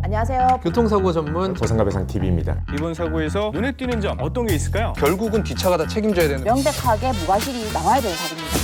안녕하세요. 교통사고 전문 보상가배상 TV입니다. 이번 사고에서 눈에 띄는 점 어떤 게 있을까요? 결국은 뒷차가 다 책임져야 되는 명백하게 무과실이 나와야 되는 사고입니다.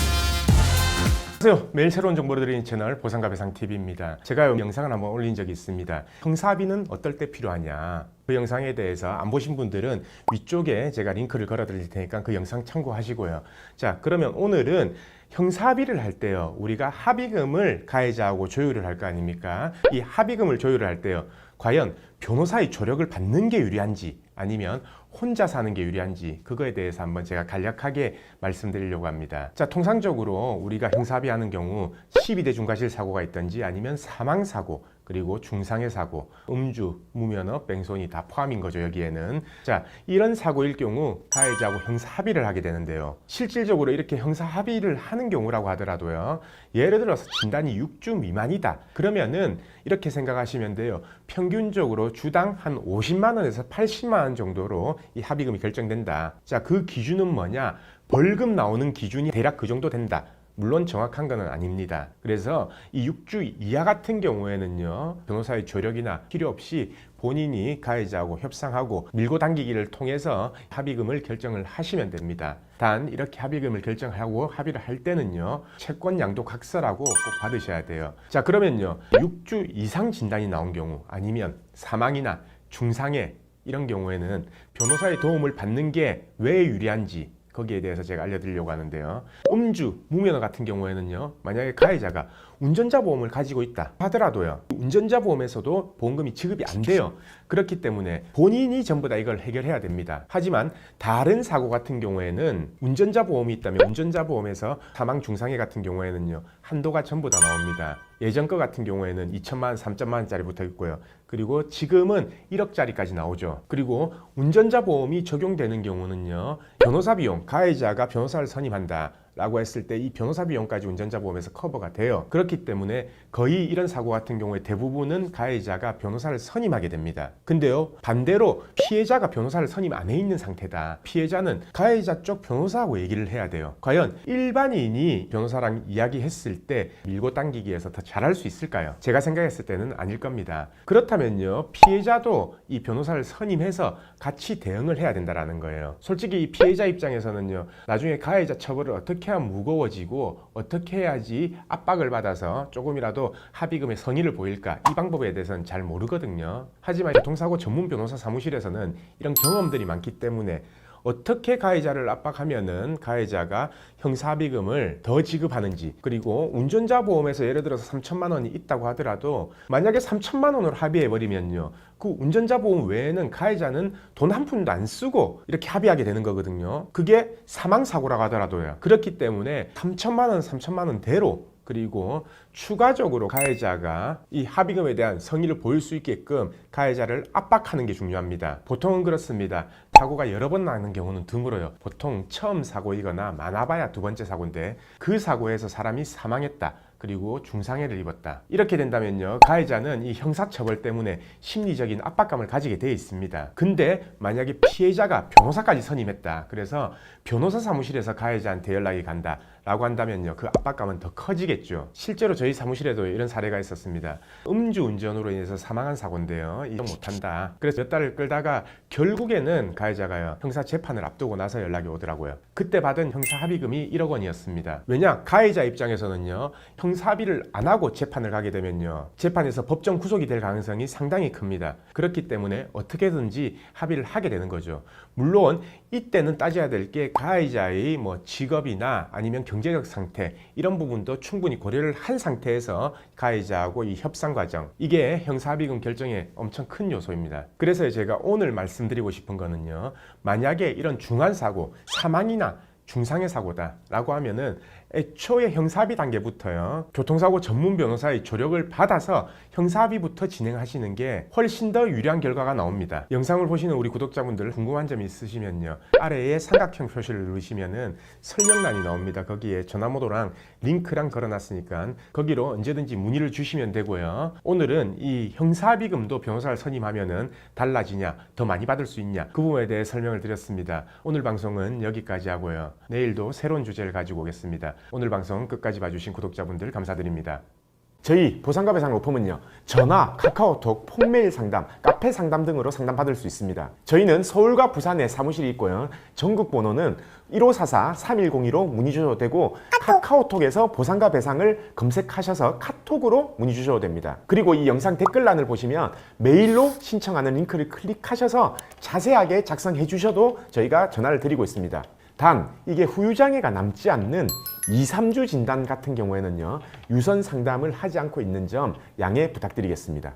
안녕하세요. 매일 새로운 정보를 드리는 채널 보상가배상 TV입니다. 제가 영상을 한번 올린 적이 있습니다. 형사비는 어떨 때 필요하냐? 그 영상에 대해서 안 보신 분들은 위쪽에 제가 링크를 걸어 드릴 테니까 그 영상 참고하시고요. 자, 그러면 오늘은 형사비를 할 때요, 우리가 합의금을 가해자하고 조율을 할 거 아닙니까? 이 합의금을 조율을 할 때요, 과연 변호사의 조력을 받는 게 유리한지 아니면 혼자 사는 게 유리한지, 그거에 대해서 한번 제가 간략하게 말씀드리려고 합니다. 자, 통상적으로 우리가 형사합의 하는 경우 12대 중과실 사고가 있든지 아니면 사망사고, 그리고 중상해 사고, 음주, 무면허, 뺑소니 다 포함인 거죠, 여기에는. 자, 이런 사고일 경우 가해자하고 형사 합의를 하게 되는데요. 실질적으로 이렇게 형사 합의를 하는 경우라고 하더라도요, 예를 들어서 진단이 6주 미만이다. 그러면은 이렇게 생각하시면 돼요. 평균적으로 주당 한 50만 원에서 80만 원 정도로 이 합의금이 결정된다. 자, 그 기준은 뭐냐? 벌금 나오는 기준이 대략 그 정도 된다. 물론 정확한 건 아닙니다. 그래서 이 6주 이하 같은 경우에는요, 변호사의 조력이나 필요 없이 본인이 가해자하고 협상하고 밀고 당기기를 통해서 합의금을 결정을 하시면 됩니다. 단 이렇게 합의금을 결정하고 합의를 할 때는요, 채권 양도 각서라고 꼭 받으셔야 돼요. 자, 그러면요, 6주 이상 진단이 나온 경우 아니면 사망이나 중상해 이런 경우에는 변호사의 도움을 받는 게 왜 유리한지 거기에 대해서 제가 알려드리려고 하는데요. 음주, 무면허 같은 경우에는요, 만약에 가해자가 운전자 보험을 가지고 있다 하더라도요, 운전자 보험에서도 보험금이 지급이 안 돼요. 그렇기 때문에 본인이 전부 다 이걸 해결해야 됩니다. 하지만 다른 사고 같은 경우에는 운전자 보험이 있다면 운전자 보험에서 사망 중상해 같은 경우에는요, 한도가 전부 다 나옵니다. 예전 거 같은 경우에는 2천만 원, 3천만 원짜리 붙어 있고요. 그리고 지금은 1억짜리까지 나오죠. 그리고 운전자 보험이 적용되는 경우는요, 변호사 비용, 가해자가 변호사를 선임한다 라고 했을 때 이 변호사 비용까지 운전자 보험에서 커버가 돼요. 그렇기 때문에 거의 이런 사고 같은 경우에 대부분은 가해자가 변호사를 선임하게 됩니다. 근데요, 반대로 피해자가 변호사를 선임 안 해 있는 상태다. 피해자는 가해자 쪽 변호사하고 얘기를 해야 돼요. 과연 일반인이 변호사랑 이야기했을 때 밀고 당기기에서 더 잘할 수 있을까요? 제가 생각했을 때는 아닐 겁니다. 그렇다면요, 피해자도 이 변호사를 선임해서 같이 대응을 해야 된다는 거예요. 솔직히 이 피해자 입장에서는요, 나중에 가해자 처벌을 어떻게 하면 무거워지고 어떻게 해야지 압박을 받아서 조금이라도 합의금의 성의를 보일까, 이 방법에 대해서는 잘 모르거든요. 하지만 교통사고 전문 변호사 사무실에서는 이런 경험들이 많기 때문에 어떻게 가해자를 압박하면은 가해자가 형사합의금을 더 지급하는지, 그리고 운전자 보험에서 예를 들어서 3천만 원이 있다고 하더라도 만약에 3천만 원으로 합의해버리면요, 그 운전자 보험 외에는 가해자는 돈 한 푼도 안 쓰고 이렇게 합의하게 되는 거거든요. 그게 사망사고라고 하더라도요. 그렇기 때문에 3천만 원, 3천만 원대로, 그리고 추가적으로 가해자가 이 합의금에 대한 성의를 보일 수 있게끔 가해자를 압박하는 게 중요합니다. 보통은 그렇습니다. 사고가 여러 번 나는 경우는 드물어요. 보통 처음 사고이거나 많아봐야 두 번째 사고인데, 그 사고에서 사람이 사망했다, 그리고 중상해를 입었다, 이렇게 된다면요, 가해자는 이 형사처벌 때문에 심리적인 압박감을 가지게 되어 있습니다. 근데 만약에 피해자가 변호사까지 선임했다, 그래서 변호사 사무실에서 가해자한테 연락이 간다 라고 한다면요, 그 압박감은 더 커지겠죠. 실제로 저희 사무실에도 이런 사례가 있었습니다. 음주운전으로 인해서 사망한 사고인데요, 이용 못한다. 그래서 몇 달을 끌다가 결국에는 가해자가요, 형사 재판을 앞두고 나서 연락이 오더라고요. 그때 받은 형사 합의금이 1억 원이었습니다. 왜냐, 가해자 입장에서는요, 형사 합의를 안 하고 재판을 가게 되면요, 재판에서 법정 구속이 될 가능성이 상당히 큽니다. 그렇기 때문에 어떻게든지 합의를 하게 되는 거죠. 물론 이때는 따져야 될 게 가해자의 뭐 직업이나 아니면 경제적 상태, 이런 부분도 충분히 고려를 한 상태에서 가해자하고 이 협상 과정, 이게 형사합의금 결정에 엄청 큰 요소입니다. 그래서 제가 오늘 말씀드리고 싶은 거는요, 만약에 이런 중한 사고, 사망이나 중상해 사고다 라고 하면은 애초에 형사합의 단계부터요, 교통사고 전문 변호사의 조력을 받아서 형사합의부터 진행하시는 게 훨씬 더 유리한 결과가 나옵니다. 영상을 보시는 우리 구독자분들 궁금한 점이 있으시면요, 아래에 삼각형 표시를 누르시면은 설명란이 나옵니다. 거기에 전화번호랑 링크랑 걸어놨으니까 거기로 언제든지 문의를 주시면 되고요. 오늘은 이 형사합의금도 변호사를 선임하면은 달라지냐, 더 많이 받을 수 있냐, 그 부분에 대해 설명을 드렸습니다. 오늘 방송은 여기까지 하고요, 내일도 새로운 주제를 가지고 오겠습니다. 오늘 방송 끝까지 봐주신 구독자분들 감사드립니다. 저희 보상가 배상 로펌은요, 전화, 카카오톡, 폰메일 상담, 카페 상담 등으로 상담받을 수 있습니다. 저희는 서울과 부산에 사무실이 있고요. 전국 번호는 1544-3102로 문의 주셔도 되고, 카카오톡에서 보상가 배상을 검색하셔서 카톡으로 문의 주셔도 됩니다. 그리고 이 영상 댓글란을 보시면 메일로 신청하는 링크를 클릭하셔서 자세하게 작성해 주셔도 저희가 전화를 드리고 있습니다. 단 이게 후유장애가 남지 않는 2, 3주 진단 같은 경우에는요, 유선 상담을 하지 않고 있는 점 양해 부탁드리겠습니다.